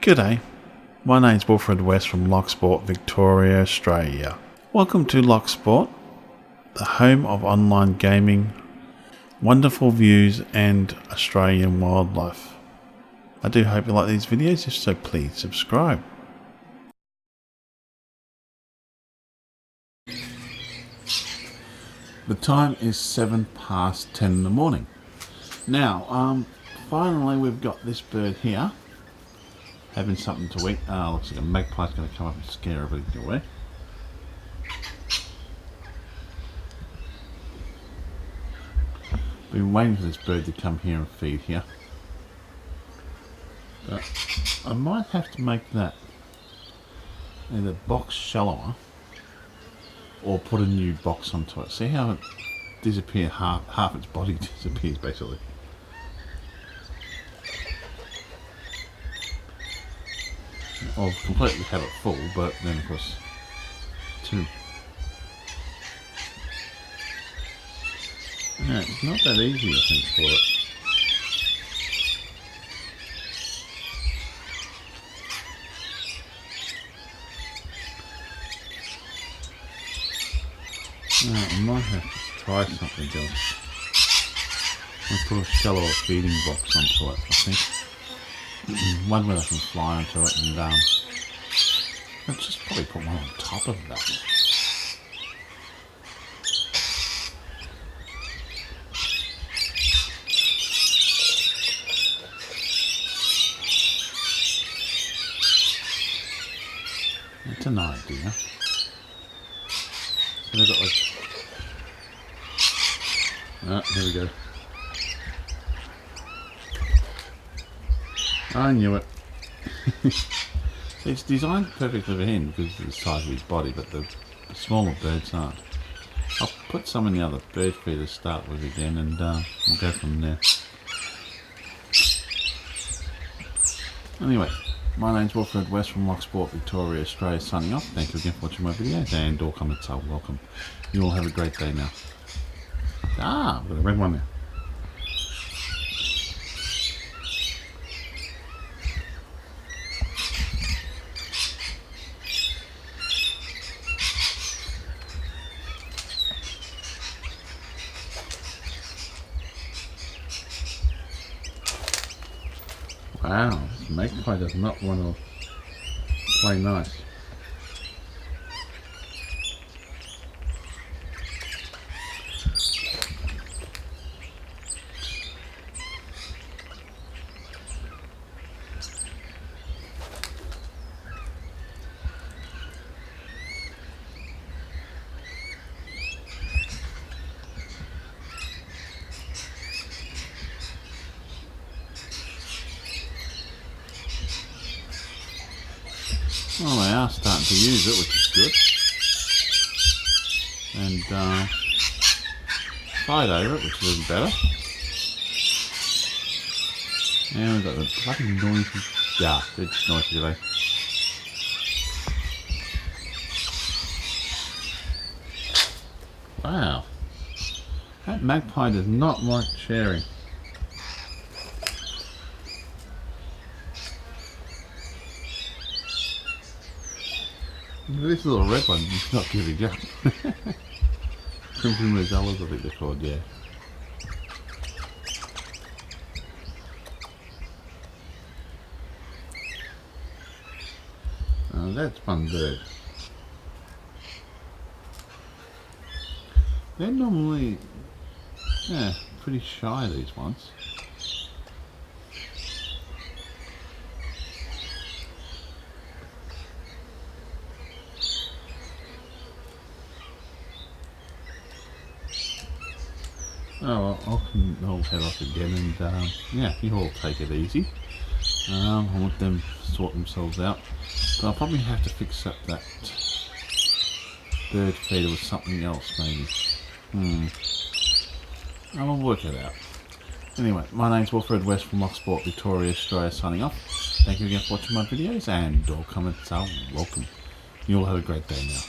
G'day, my name's Wilfred West from Loch Sport, Victoria, Australia. Welcome to Loch Sport, the home of online gaming, wonderful views and Australian wildlife. I do hope you like these videos, if so please subscribe. The time is 10:07 in the morning. Now, finally we've got this bird here having something to eat. Looks like a magpie's going to come up and scare everybody away. Been waiting for this bird to come here and feed here. But I might have to make that either box shallower or put a new box onto it. See how it disappears, half its body disappears basically. I'll completely have it full, but then of course yeah, it's not that easy I think for it. I might have to try something else. I'll put a shallower feeding box onto it, I think. One where I can fly onto it and I'll just probably put one on top of that. That's an idea. So they've got like... here we go. I knew it. It's designed perfectly for him because of the size of his body, but the smaller birds aren't. I'll put some in the other bird feeder to start with again, and we'll go from there. Anyway, my name's Wilfred West from Loch Sport, Victoria, Australia, signing off. Thank you again for watching my videos, and all comments are welcome. You all have a great day now. I've got a red one there. Wow, this magpie does not want to play nice. Well, they are starting to use it, which is good. And fight over it, which is even better. And we've got the fucking noisy. Yeah, it's noisy today. Wow. That magpie does not like sharing. This little red one is not giving up. Crimson Rosellas, I think they're called, yeah. That's one bird. They're normally, yeah, pretty shy, these ones. Oh, I'll head off again, and yeah, you all take it easy. I'll let them sort themselves out. But I'll probably have to fix up that bird feeder with something else, maybe. I'll work it out. Anyway, my name's Wilfred West from Loch Sport, Victoria, Australia, signing off. Thank you again for watching my videos, and all comments are welcome. You all have a great day now.